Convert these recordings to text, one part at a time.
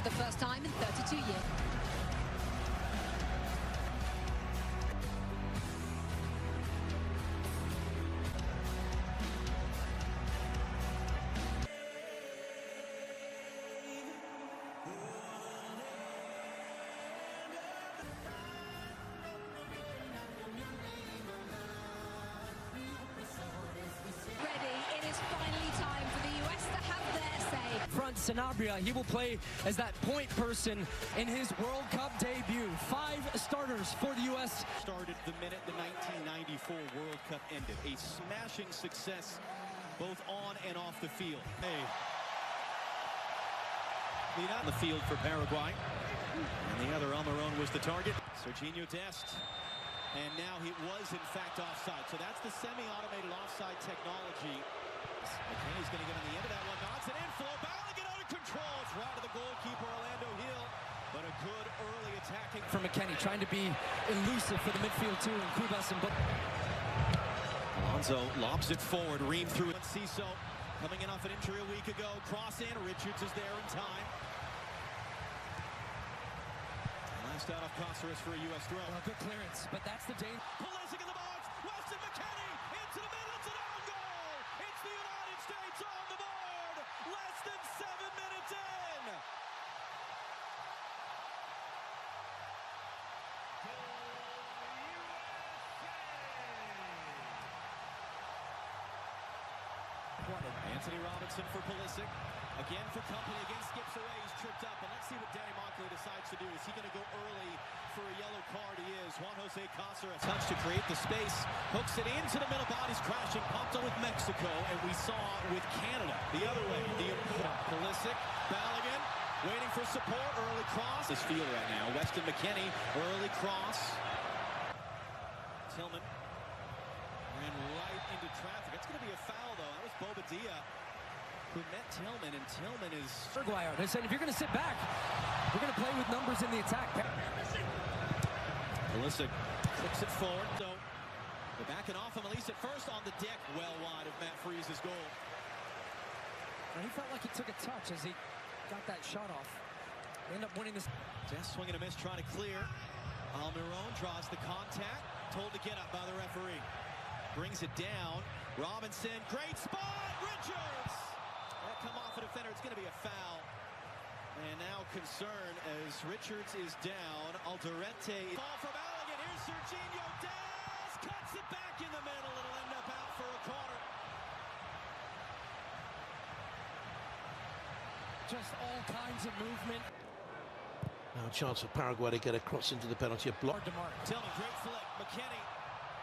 the first time in 32 years. It is finally time for the US to have their say. Front Sanabria, he will play as that point person in his World Cup debut. 5 starters for the US. Started the minute the 1994 World Cup ended. A smashing success both on and off the field. Hey. Lead out on the field for Paraguay. And the other Almiron was the target. Serginho Dest. And now he was, in fact, offside. So that's the semi-automated offside technology. McKenny's going to get on the end of that one. Knocks it in. Flo Balogun out of control. It's right to the goalkeeper, Orlando Hill. But a good early attacking. For McKenny, trying to be elusive for the midfield, too. And Kubas and Alonso lobs it forward. Ream through it. Ciso coming in off an injury a week ago. Cross in. Richards is there in time. Last out of Cáceres for a U.S. throw. Well, good clearance, but that's the danger. Pulisic in the box. Weston McKennie into the middle. It's an own goal. It's the United States on the board. Less than 7 minutes in. Anthony Robinson for Pulisic. Again for company, again skips away, he's tripped up, and let's see what Danny Monclay decides to do. Is he going to go early for a yellow card? He is. Juan Jose Cáceres. Touch to create the space, hooks it into the middle, body's crashing, popped on with Mexico, and we saw with Canada. The other way, Pulisic, Balogun, waiting for support, early cross. This field right now, Weston McKennie, early cross. Tillman ran right into traffic. It's going to be a foul, though. That was Bobadilla who met Tillman, and Tillman is... Paraguay, they said, if you're going to sit back, we're going to play with numbers in the attack. Pulisic flips it forward, so they're backing off him, at least at first on the deck, well wide of Matt Freese's goal. And he felt like he took a touch as he got that shot off. They end up winning this. Just swinging a miss, trying to clear. Almiron draws the contact, told to get up by the referee. Brings it down. Robinson, great spot, Richards! That'll come off a defender, it's going to be a foul. And now concern as Richards is down. Alderete. Ball from Balogun, here's Serginho Dest, cuts it back in the middle, it'll end up out for a corner. Just all kinds of movement. Now a chance for Paraguay to get a cross into the penalty block. Tillman, great flick. McKennie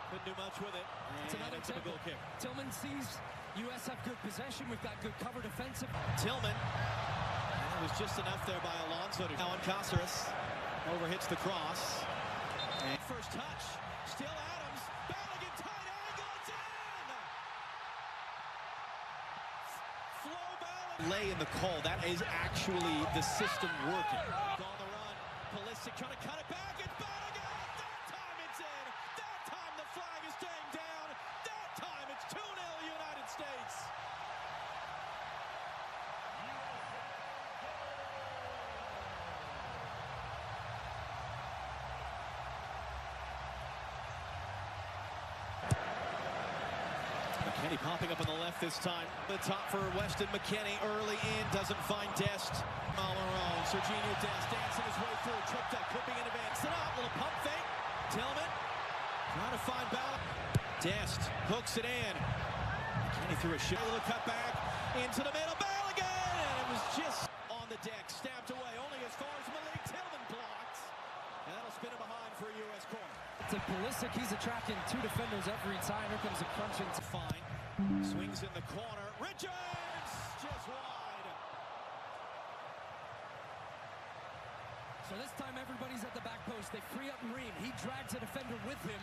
couldn't do much with it. It's another goal kick. Tillman sees U.S. have good possession. We've got good cover defensive. Tillman. It was just enough there by Alonso. Now on Cáceres. Overhits the cross. And first touch. Still Adams. Balogun, tight angle. It's in! Flo Balogun. Lay in the call. That is actually the system working. On the run. Pulisic trying to cut it back. It's Balogun. That time it's in. That time the flag is staying down. That time it's 2-0 United States. McKennie popping up on the left this time. The top for Weston McKennie. Early in, doesn't find Dest. Almiron, Serginho Dest dancing his way through. Tripped up, clipping in advance. Sit up, little pump fake. Tillman trying to find Balogun. Dest hooks it in. McKennie threw a shot. A little cut back into the middle. Balogun! And it was just on the deck. Stabbed away only as far as Malik Tillman blocked. And that'll spin him behind for a U.S. corner. To Pulisic, he's attracting 2 defenders every time. Here comes a crunch into fine. Swings in the corner. Richards just wide. So this time everybody's at the back post. They free up Ream. He drags a defender with him.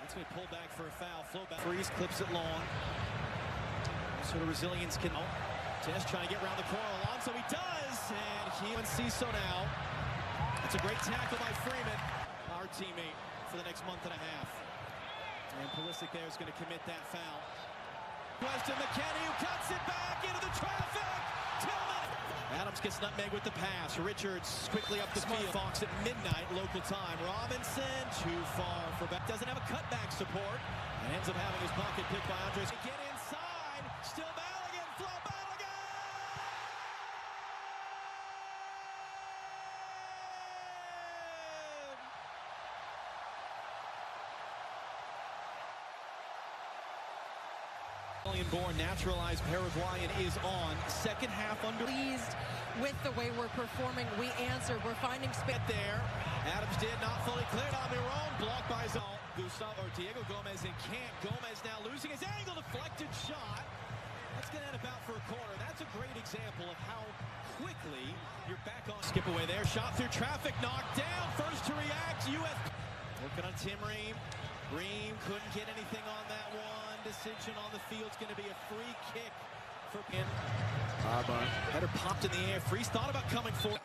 That's going to pull back for a foul. Flow back. Freeze clips it long. What sort of resilience can... Test trying to get around the corner. Alonso, he does! And he and Ciso now. It's a great tackle by Freeman, our teammate, for the next month and a half. And Pulisic there is going to commit that foul. Weston McKennie, who cuts it back into the traffic. Tillman. Adams gets nutmeg with the pass. Richards quickly up the field. Fox at midnight local time. Robinson too far for back. Doesn't have a cutback support and ends up having his pocket picked by Andres. Get inside. Still Balogun. Flo Balogun. Born naturalized Paraguayan is on. Second half under. Pleased with the way we're performing. We answer. We're finding space there. Adams did not fully cleared on their own. Blocked by Gustavo or Diego Gomez and can't. Gomez now losing his angle. Deflected shot. That's going to end about for a corner. That's a great example of how quickly you're back on. Skip away there. Shot through traffic. Knocked down. First to react. Working on Tim Ream. Ream couldn't get anything on that one. Decision on the field's going to be a free kick for header popped in the air. Freeze thought about coming forward.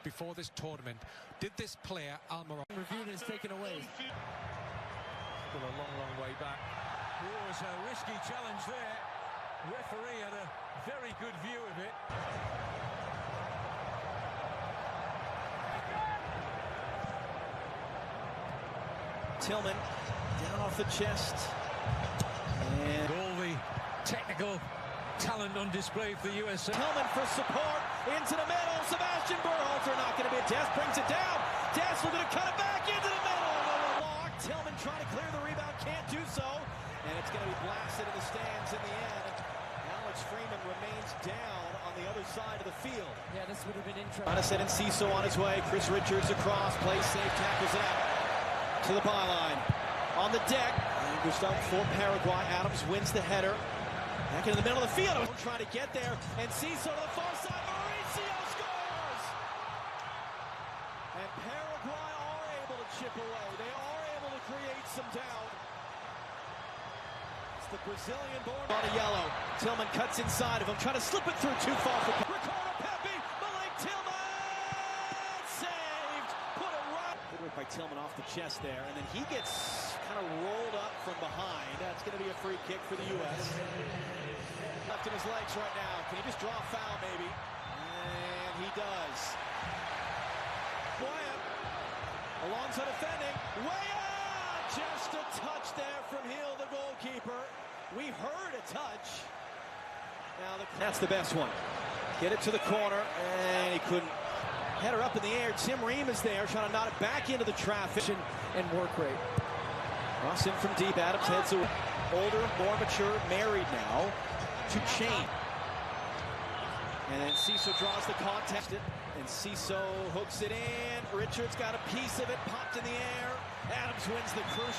Before this tournament, did this player Almiron Reviewed and is taken away. Still a long way back. It was a risky challenge there. Referee had a very good view of it. Tillman down off the chest. And all the technical talent on display for the US. Tillman for support into the middle. Sebastian Berhalter not going to be a Des brings it down. Des looking to cut it back into the middle. No block. Tillman trying to clear the rebound, can't do so, and it's going to be blasted in the stands in the end. Alex Freeman remains down on the other side of the field. Yeah, this would have been interesting. Trying to send in Ciso on his way. Chris Richards across, plays safe, tackles it out to the byline. On the deck, Gustavo for Paraguay. Adams wins the header. Back into the middle of the field. Trying to get there. And Ciso to the far side. Mauricio scores! And Paraguay are able to chip away. They are able to create some doubt. It's the Brazilian-born on a yellow. Tillman cuts inside of him. Trying to slip it through too far for Ricardo Pepi. Malik Tillman saved. Put it right. Good work by Tillman off the chest there. And then he gets kind of rolled up from behind. That's going to be a free kick for the U.S. Left in his legs right now. Can he just draw a foul, maybe? And he does. Boya, Alonso defending. Way out! Just a touch there from Hill, the goalkeeper. We heard a touch. Now that's the best one. Get it to the corner, and he couldn't. Header up in the air. Tim Ream is there, trying to knot it back into the traffic. And work rate. Cross in from deep. Adams heads away. Older, more mature, married now to Chain. And then Ciso draws the contest. And Ciso hooks it in. Richards got a piece of it, popped in the air. Adams wins the crucial.